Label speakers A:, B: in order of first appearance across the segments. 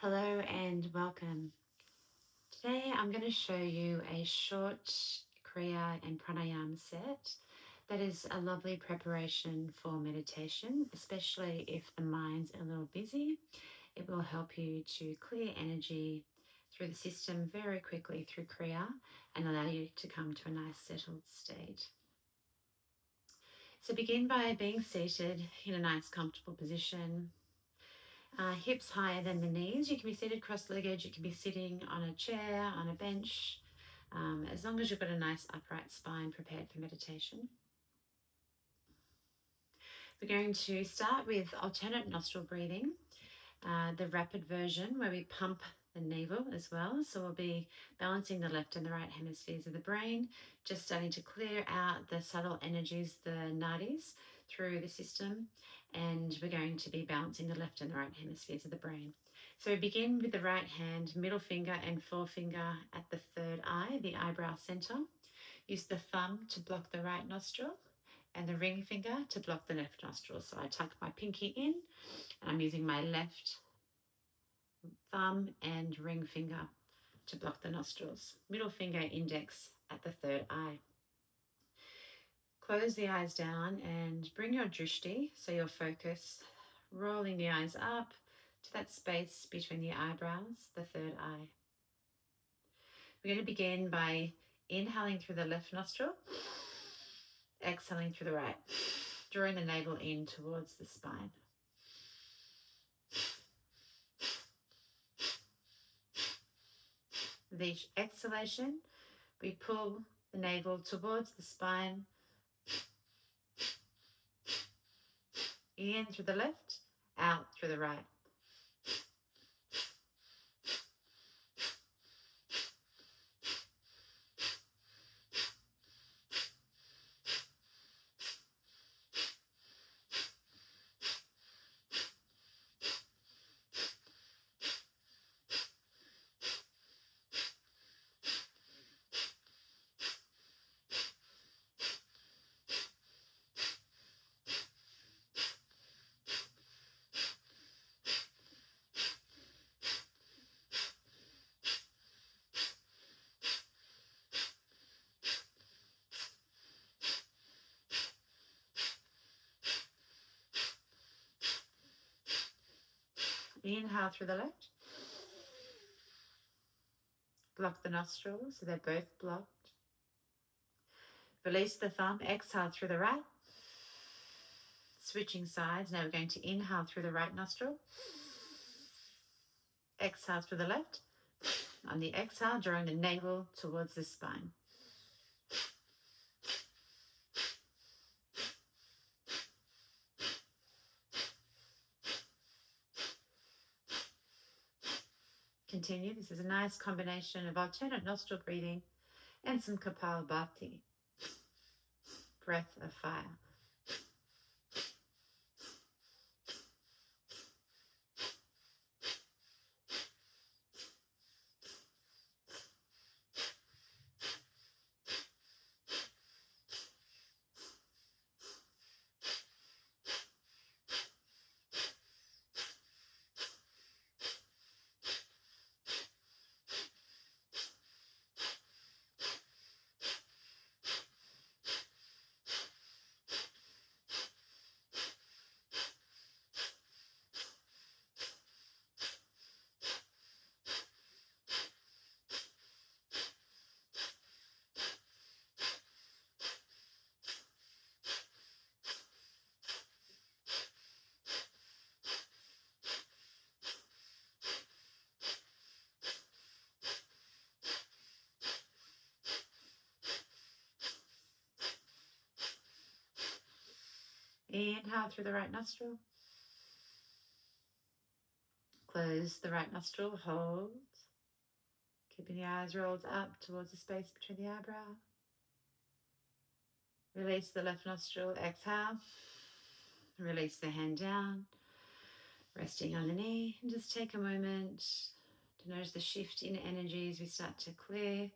A: Hello and welcome. Today I'm going to show you a short Kriya and pranayama set that is a lovely preparation for meditation, especially if the mind's a little busy. It will help you to clear energy through the system very quickly through Kriya and allow you to come to a nice settled state. So begin by being seated in a nice comfortable position. Hips higher than the knees. You can be seated cross-legged. You can be sitting on a chair, on a bench, as long as you've got a nice upright spine prepared for meditation. We're going to start with alternate nostril breathing, the rapid version where we pump the navel as well. So we'll be balancing the left and the right hemispheres of the brain, just starting to clear out the subtle energies, the nadis, through the system. And we're going to be balancing the left and the right hemispheres of the brain. So we begin with the right hand, middle finger and forefinger at the third eye, the eyebrow center. Use the thumb to block the right nostril and the ring finger to block the left nostril. So I tuck my pinky in and I'm using my left thumb and ring finger to block the nostrils. Middle finger, index at the third eye. Close the eyes down and bring your drishti, so your focus, rolling the eyes up to that space between the eyebrows, the third eye. We're going to begin by inhaling through the left nostril, exhaling through the right, drawing the navel in towards the spine. With each exhalation, we pull the navel towards the spine, in through the left, out through the right. Inhale through the left. Block the nostrils so they're both blocked. Release the thumb, exhale through the right. Switching sides, now we're going to inhale through the right nostril. Exhale through the left. On the exhale, drawing the navel towards the spine. Continue. This is a nice combination of alternate nostril breathing and some Kapalabhati, breath of fire. Inhale through the right nostril. Close the right nostril, hold. Keeping the eyes rolled up towards the space between the eyebrow. Release the left nostril, exhale. Release the hand down, resting on the knee. And just take a moment to notice the shift in energy as we start to clear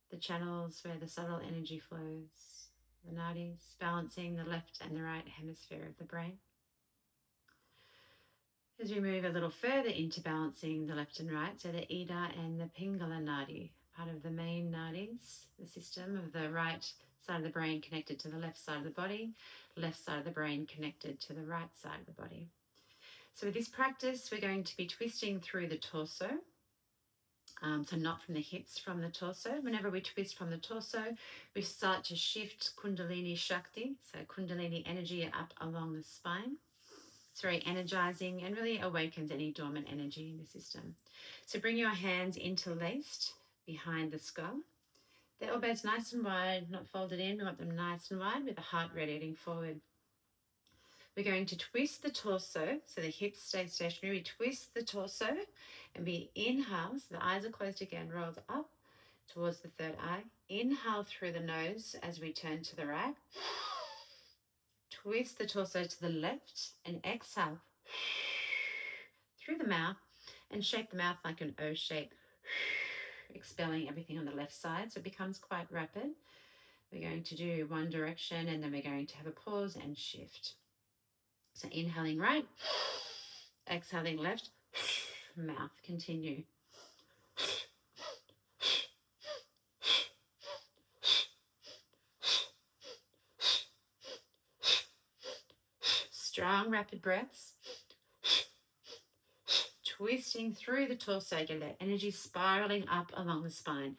A: the channels where the subtle energy flows. The nadis, balancing the left and the right hemisphere of the brain. As we move a little further into balancing the left and right, so the Ida and the Pingala Nadi, part of the main nadis, the system of the right side of the brain connected to the left side of the body, left side of the brain connected to the right side of the body. So with this practice, we're going to be twisting through the torso. So not from the hips, from the torso. Whenever we twist from the torso, we start to shift Kundalini Shakti, so Kundalini energy up along the spine. It's very energizing and really awakens any dormant energy in the system. So bring your hands interlaced behind the skull. The elbows nice and wide, not folded in. We want them nice and wide with the heart radiating forward. We're going to twist the torso, so the hips stay stationary. We twist the torso and we inhale, so the eyes are closed again, rolled up towards the third eye. Inhale through the nose as we turn to the right. Twist the torso to the left and exhale through the mouth and shape the mouth like an O shape, expelling everything on the left side, so it becomes quite rapid. We're going to do one direction and then we're going to have a pause and shift. So inhaling right, exhaling left, mouth, continue. Strong, rapid breaths. Twisting through the torso, get that energy spiraling up along the spine.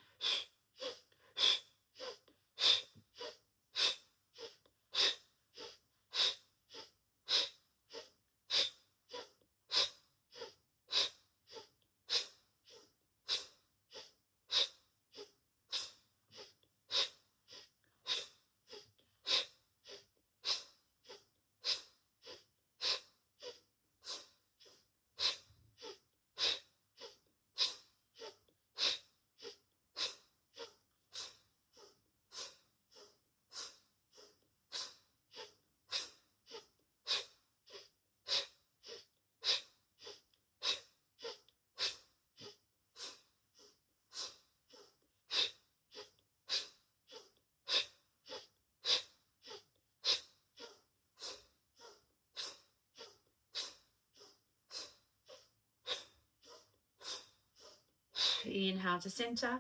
A: Inhale to center.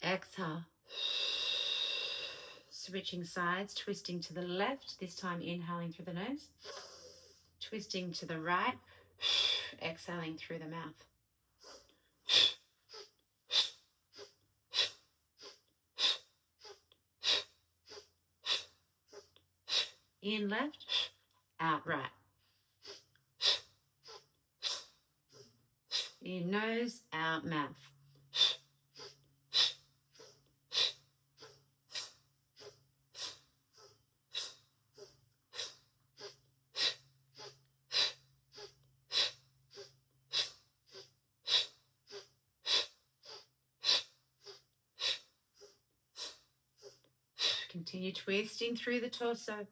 A: Exhale. Switching sides, twisting to the left, this time inhaling through the nose. Twisting to the right, exhaling through the mouth. In left, out right. In nose, out mouth. Continue twisting through the torso.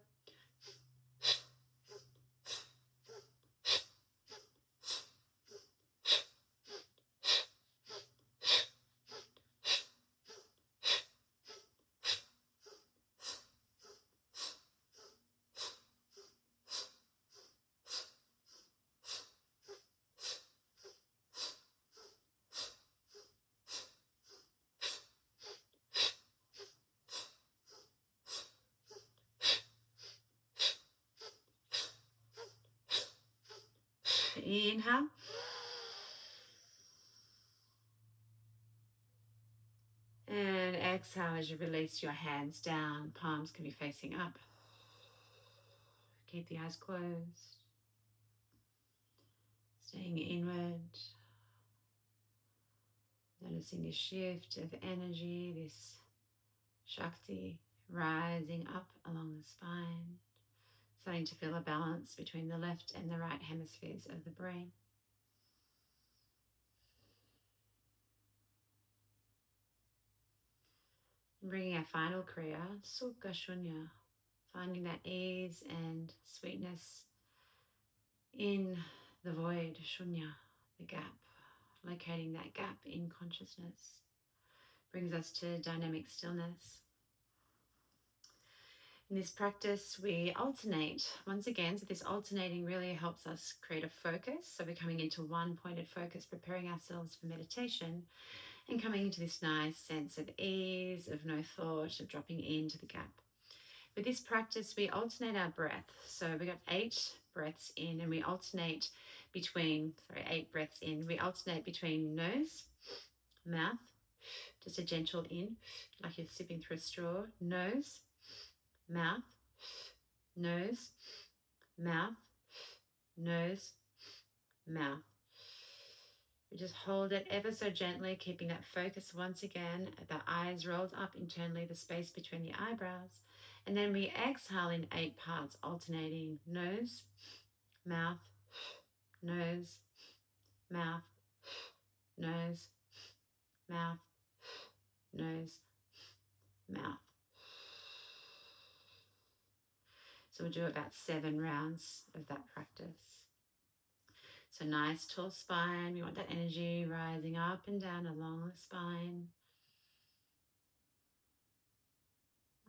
A: Inhale. And exhale as you release your hands down. Palms can be facing up. Keep the eyes closed. Staying inward. Noticing this shift of energy, this Shakti rising up along the spine. Starting to feel a balance between the left and the right hemispheres of the brain. Bringing our final Kriya, Sukha Shunya, finding that ease and sweetness in the void, Shunya, the gap, locating that gap in consciousness, brings us to dynamic stillness. In this practice, we alternate once again. So this alternating really helps us create a focus. So we're coming into one pointed focus, preparing ourselves for meditation, and coming into this nice sense of ease, of no thought, of dropping into the gap. With this practice, we alternate our breath. So we got 8 breaths in, and we alternate between, 8 breaths in. We alternate between nose, mouth, just a gentle in, like you're sipping through a straw. Nose, mouth, nose, mouth, nose, mouth. We just hold it ever so gently, keeping that focus once again, the eyes rolled up internally, the space between the eyebrows. And then we exhale in 8 parts, alternating nose, mouth, nose, mouth, nose, mouth, nose, mouth. So we'll do about 7 rounds of that practice. So nice tall spine. We want that energy rising up and down along the spine.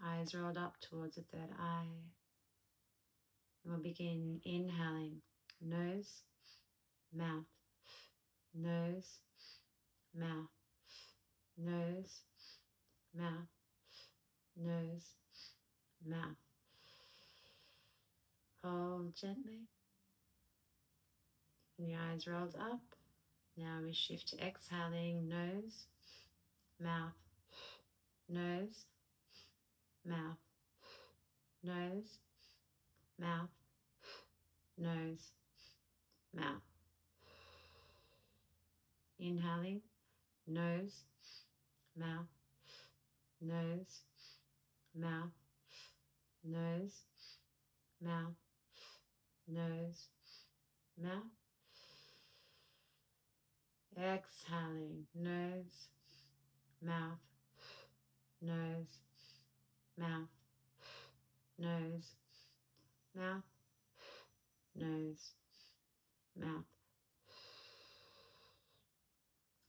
A: Eyes rolled up towards the third eye. And we'll begin inhaling. Nose, mouth, nose, mouth, nose, mouth, nose, mouth. Hold gently. And the eyes rolled up. Now we shift to exhaling. Nose, mouth, nose, mouth, nose, mouth, nose, mouth. Inhaling, nose, mouth, nose, mouth, nose, mouth, nose, mouth. Exhaling, nose, mouth, nose, mouth, nose, mouth, nose, mouth.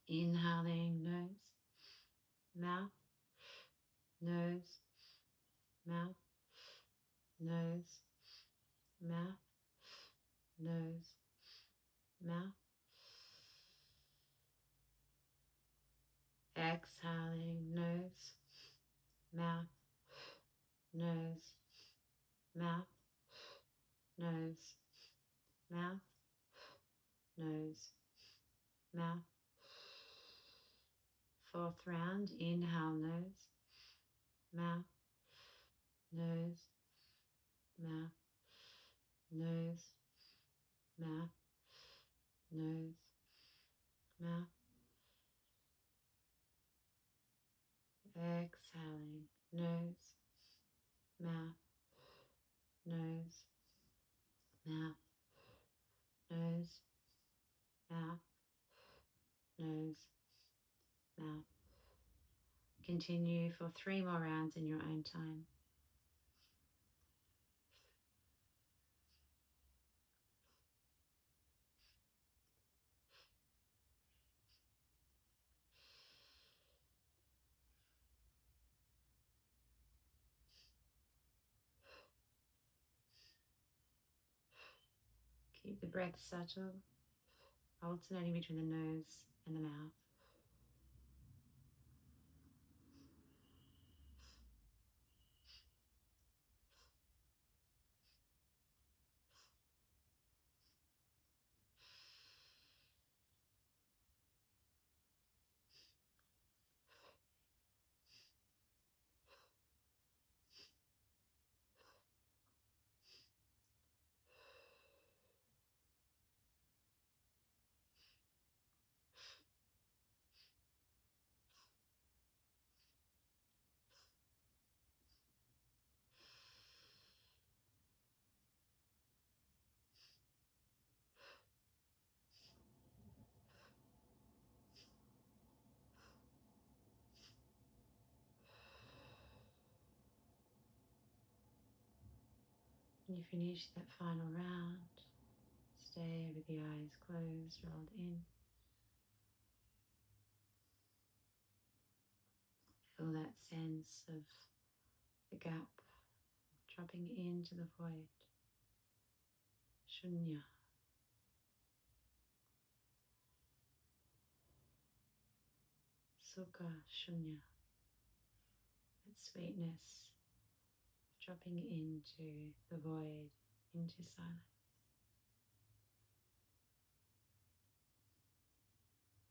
A: Inhaling, nose, mouth, nose, mouth, nose, mouth, nose, mouth. Exhaling, nose, mouth, nose, mouth, nose, mouth, nose, mouth. 4th round, inhale, nose, mouth, nose, mouth, nose, mouth, nose, mouth. Exhaling, nose, mouth, nose, mouth, nose, mouth, nose, mouth. Continue for 3 more rounds in your own time. Keep the breath subtle, alternating between the nose and the mouth. When you finish that final round, stay with the eyes closed, rolled in. Feel that sense of the gap dropping into the void. Shunya. Sukha Shunya. That sweetness of dropping into the void, into silence.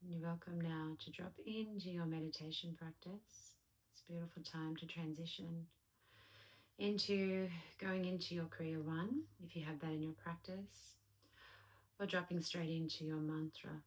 A: And you're welcome now to drop into your meditation practice. It's a beautiful time to transition into going into your Kriya 1, if you have that in your practice, or dropping straight into your mantra